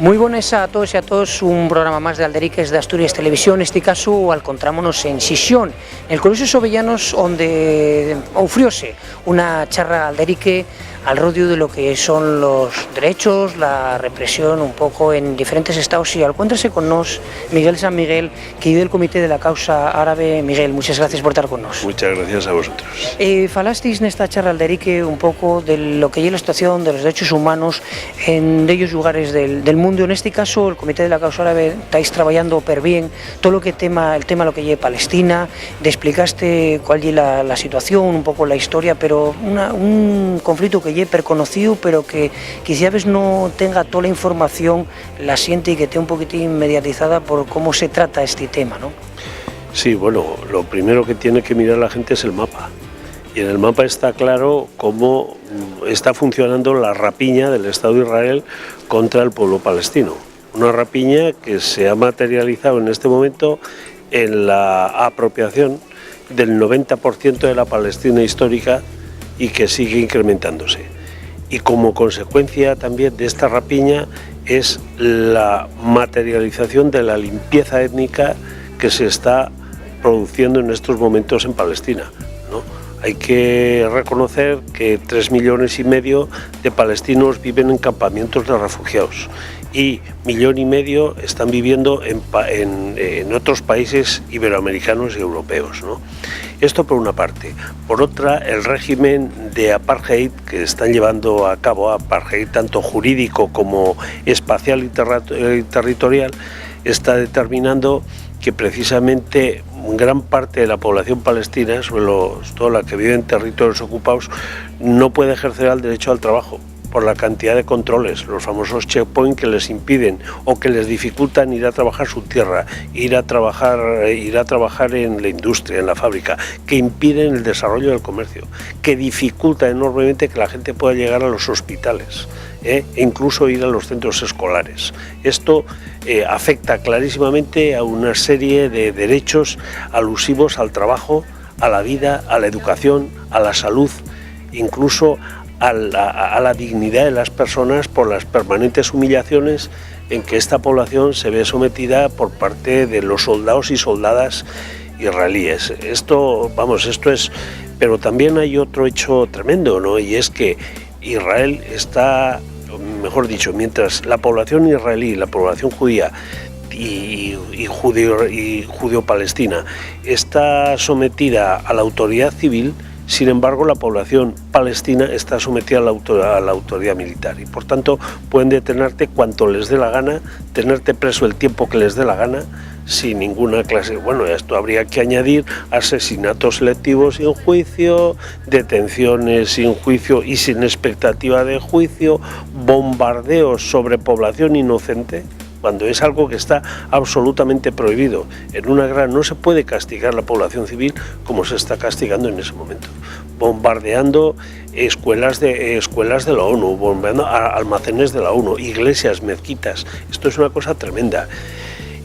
Moi bones a todos e a todos, un programa máis de Alderiques de Asturias Televisión. Neste caso, encontrámonos en Xixón, en el Colegio Sobellanos, onde ofrióse unha charra alderique al rodio de lo que son los derechos, la represión un poco en diferentes estados, y al encuéntrase con nos Miguel San Miguel, que vive del Comité de la Causa Árabe. Miguel, muchas gracias por estar con nos. Muchas gracias a vosotros. Falasteis nesta charra alderique un pouco de lo que é a situación de los derechos humanos en dellos lugares del mundo. En este caso, el Comité de la Causa Árabe estáis traballando per bien todo lo que el tema lo que lle Palestina, de explicaste cuál lle la situación, un pouco la historia, pero un conflicto que lle perconocido, pero que quizás no tenga toda la información la siente y que esté un poquitín mediatizada por cómo se trata este tema, ¿no? Sí, bueno, lo primero que tiene que mirar la gente es el mapa. Y en el mapa está claro cómo está funcionando la rapiña del Estado de Israel contra el pueblo palestino. Una rapiña que se ha materializado en este momento en la apropiación del 90% de la Palestina histórica y que sigue incrementándose. Y como consecuencia también de esta rapiña es la materialización de la limpieza étnica que se está produciendo en estos momentos en Palestina, ¿no? Hay que reconocer que 3,5 millones de palestinos viven en campamentos de refugiados y 1,5 millones están viviendo en otros países iberoamericanos y europeos, ¿no? Esto por una parte. Por otra, el régimen de apartheid que están llevando a cabo, apartheid tanto jurídico como espacial y territorial, está determinando que precisamente gran parte de la población palestina, sobre todo la que vive en territorios ocupados, no puede ejercer el derecho al trabajo por la cantidad de controles, los famosos checkpoints que les impiden o que les dificultan ir a trabajar su tierra, ir a trabajar en la industria, en la fábrica, que impiden el desarrollo del comercio, que dificulta enormemente que la gente pueda llegar a los hospitales, e incluso ir a los centros escolares. Esto afecta clarísimamente a una serie de derechos alusivos al trabajo, a la vida, a la educación, a la salud, incluso a la dignidad de las personas por las permanentes humillaciones en que esta población se ve sometida por parte de los soldados y soldadas israelíes. Esto es... Pero también hay otro hecho tremendo, ¿no? Y es que Israel está, mejor dicho, mientras la población israelí, la población judía y judeo-palestina está sometida a la autoridad civil, sin embargo la población palestina está sometida a la autoridad militar y por tanto pueden detenerte cuanto les dé la gana, tenerte preso el tiempo que les dé la gana, sin ninguna clase. Bueno, esto habría que añadir asesinatos selectivos sin juicio, detenciones sin juicio y sin expectativa de juicio, bombardeos sobre población inocente, cuando es algo que está absolutamente prohibido. En una guerra no se puede castigar la población civil como se está castigando en ese momento, bombardeando escuelas de la ONU, bombardeando almacenes de la ONU, iglesias, mezquitas. Esto es una cosa tremenda.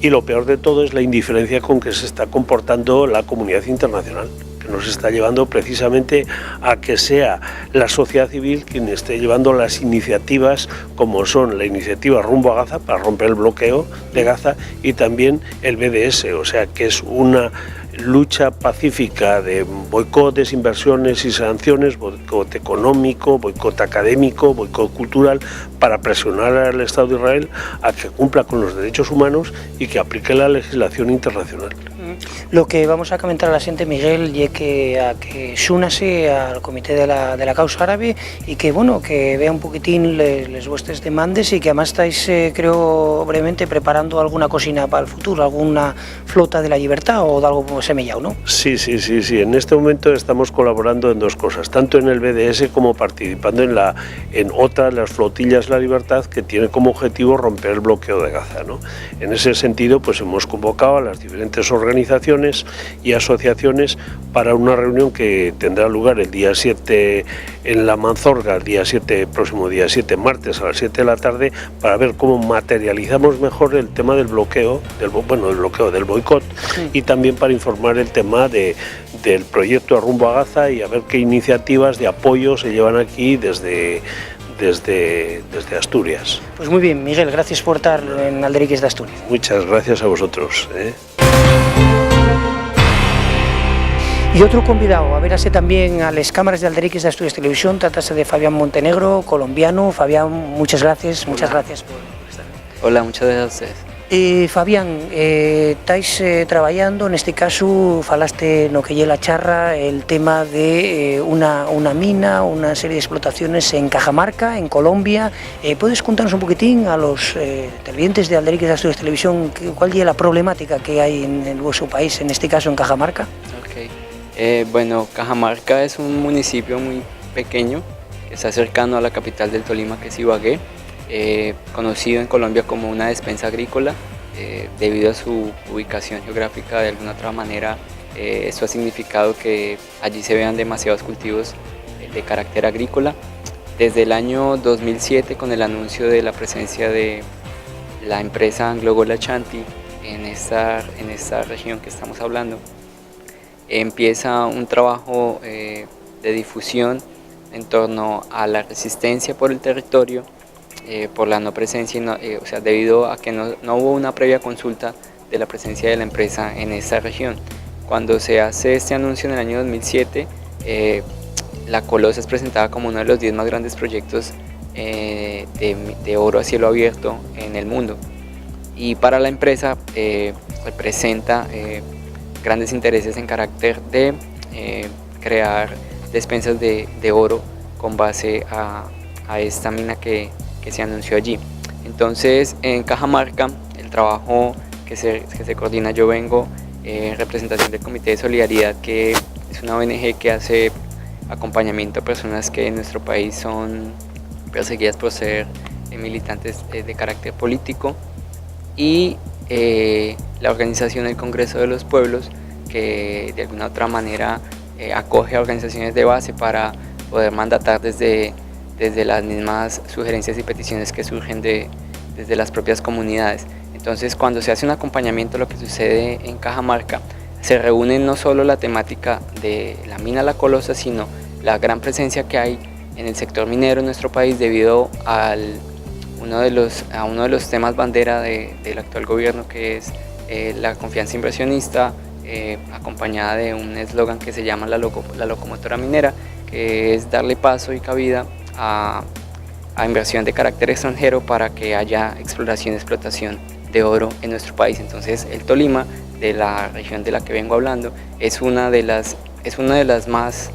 Y lo peor de todo es la indiferencia con que se está comportando la comunidad internacional, que nos está llevando precisamente a que sea la sociedad civil quien esté llevando las iniciativas, como son la iniciativa Rumbo a Gaza para romper el bloqueo de Gaza y también el BDS, o sea que es una lucha pacífica de boicot, desinversiones y sanciones, boicot económico, boicot académico, boicot cultural, para presionar al Estado de Israel a que cumpla con los derechos humanos y que aplique la legislación internacional. Lo que vamos a comentar a la siguiente, Miguel, y que xúnase al Comité de la Causa Árabe y que, bueno, que vea un poquitín les vuestras demandas y que además estáis, creo, brevemente preparando alguna cocina para el futuro, alguna flota de la libertad o de algo semillado, ¿no? Sí. En este momento estamos colaborando en dos cosas, tanto en el BDS como participando en otra de las flotillas de la libertad que tiene como objetivo romper el bloqueo de Gaza, ¿no? En ese sentido, pues hemos convocado a las diferentes organizaciones y asociaciones para una reunión que tendrá lugar el día 7 en la Manzorga, el próximo día 7, martes a las 7 de la tarde, para ver cómo materializamos mejor el tema del bloqueo, del boicot, y también para informar el tema del proyecto Rumbo a Gaza y a ver qué iniciativas de apoyo se llevan aquí desde desde Asturias. Pues muy bien, Miguel, gracias por estar en Alderiques de Asturias. Muchas gracias a vosotros. Y otro convidado, a verase también a las cámaras de Alderiques de Asturias Televisión, tratase de Fabián Montenegro, colombiano. Fabián, muchas gracias por estar. Hola, muchas gracias a ustedes. Fabián, estáis trabajando, en este caso falaste no que lle la charra, el tema de una mina, una serie de explotaciones en Cajamarca, en Colombia. ¿Puedes contarnos un poquitín a los televidentes de Alderiques de Asturias Televisión cuál es la problemática que hay en vuestro país, en este caso en Cajamarca? Okay. Bueno, Cajamarca es un municipio muy pequeño que está cercano a la capital del Tolima, que es Ibagué. Conocido en Colombia como una despensa agrícola, debido a su ubicación geográfica. De alguna otra manera, esto ha significado que allí se vean demasiados cultivos de carácter agrícola. Desde el año 2007, con el anuncio de la presencia de la empresa Anglo Gold Ashanti en esta región que estamos hablando, empieza un trabajo de difusión en torno a la resistencia por el territorio, por la no presencia, o sea, debido a que no hubo una previa consulta de la presencia de la empresa en esta región. Cuando se hace este anuncio en el año 2007, la Colosa es presentada como uno de los 10 más grandes proyectos de oro a cielo abierto en el mundo. Y para la empresa representa grandes intereses en carácter de crear despensas de oro con base a esta mina que se anunció allí. Entonces, en Cajamarca, el trabajo que se coordina, yo vengo en representación del Comité de Solidaridad, que es una ONG que hace acompañamiento a personas que en nuestro país son perseguidas por ser militantes de carácter político, y la organización del Congreso de los Pueblos, que de alguna otra manera acoge a organizaciones de base para poder mandatar desde las mismas sugerencias y peticiones que surgen desde las propias comunidades. Entonces, cuando se hace un acompañamiento, lo que sucede en Cajamarca, se reúne no solo la temática de la mina La Colosa, sino la gran presencia que hay en el sector minero en nuestro país debido a uno de los temas bandera del actual gobierno, que es la confianza inversionista, acompañada de un eslogan que se llama la locomotora minera, que es darle paso y cabida a inversión de carácter extranjero para que haya exploración y explotación de oro en nuestro país. Entonces, el Tolima, de la región de la que vengo hablando, es una de las más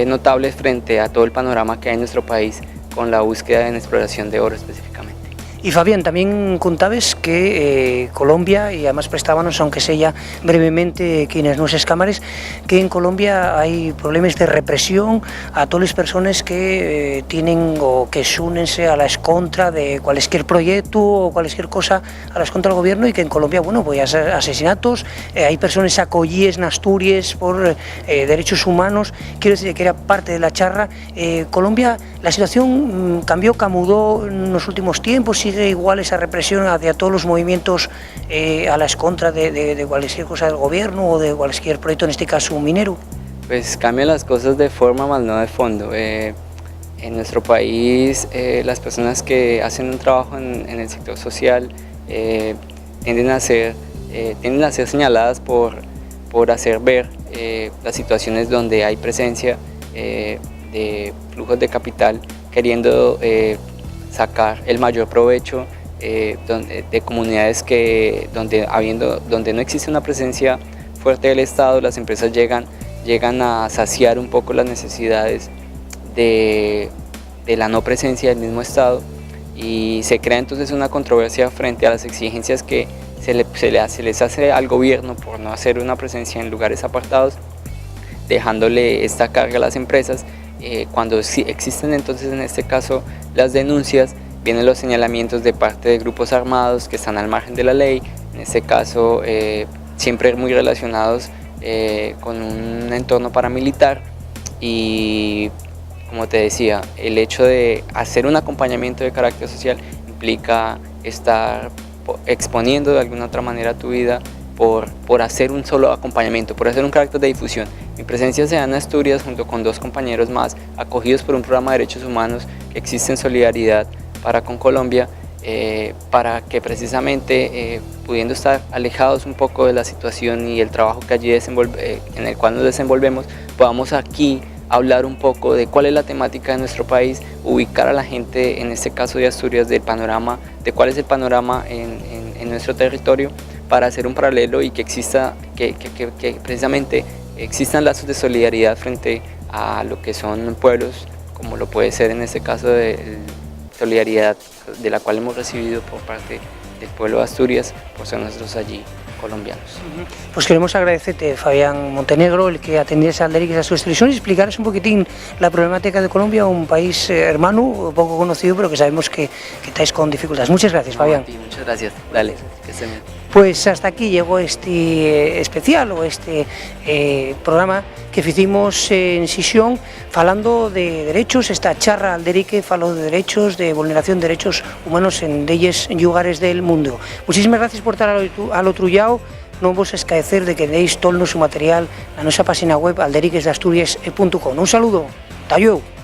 notables frente a todo el panorama que hay en nuestro país con la búsqueda en exploración de oro específicamente. Y Fabián, también contabas que Colombia, y además prestábamos, aunque sea brevemente quienes nos cámaras, que en Colombia hay problemas de represión a todas las personas que tienen o que súnense a la escontra de cualquier proyecto o cualquier cosa a la escontra del gobierno, y que en Colombia, bueno, pues hay asesinatos, hay personas acogidas en Asturias por derechos humanos. Quiero decir que era parte de la charra. Colombia, la situación cambió, camudó en los últimos tiempos, sigue igual esa represión hacia todos los movimientos a la escontra de cualquier cosa del gobierno o de cualquier proyecto, en este caso minero. Pues cambian las cosas de forma, más no de fondo. En nuestro país, las personas que hacen un trabajo en el sector social tienden a ser señaladas por hacer ver las situaciones donde hay presencia de flujos de capital queriendo sacar el mayor provecho de comunidades donde no existe una presencia fuerte del Estado. Las empresas llegan a saciar un poco las necesidades de la no presencia del mismo Estado, y se crea entonces una controversia frente a las exigencias que se les hace al gobierno por no hacer una presencia en lugares apartados, dejándole esta carga a las empresas. Cuando sí existen entonces en este caso las denuncias, vienen los señalamientos de parte de grupos armados que están al margen de la ley, en este caso siempre muy relacionados con un entorno paramilitar. Y como te decía, el hecho de hacer un acompañamiento de carácter social implica estar exponiendo de alguna otra manera tu vida por hacer un solo acompañamiento, por hacer un carácter de difusión. Mi presencia se da en Asturias junto con 2 compañeros más, acogidos por un programa de derechos humanos que existe en solidaridad para con Colombia, para que precisamente pudiendo estar alejados un poco de la situación y el trabajo que allí en el cual nos desenvolvemos, podamos aquí hablar un poco de cuál es la temática de nuestro país, ubicar a la gente, en este caso de Asturias, del panorama, de cuál es el panorama en nuestro territorio, para hacer un paralelo y que exista, que precisamente existan lazos de solidaridad frente a lo que son pueblos, como lo puede ser en este caso de solidaridad de la cual hemos recibido por parte del pueblo de Asturias, por ser nosotros allí colombianos. Pues queremos agradecerte, Fabián Montenegro, el que atendiese al Derek a su expresión y explicaros un poquitín la problemática de Colombia, un país hermano, poco conocido, pero que sabemos que estáis con dificultades. Muchas gracias, Fabián. Muchas gracias. Dale, que estén bien. Pues hasta aquí llegó este especial o este programa que hicimos en Sisión falando de derechos, esta charra al Derike faló de derechos, de vulneración de derechos humanos en leyes y lugares del mundo. Muchísimas gracias por estar al otro lado. No vos escaecer de que deis todo su material a nuestra página web alderiquesdeasturias.com. Un saludo. Talleu.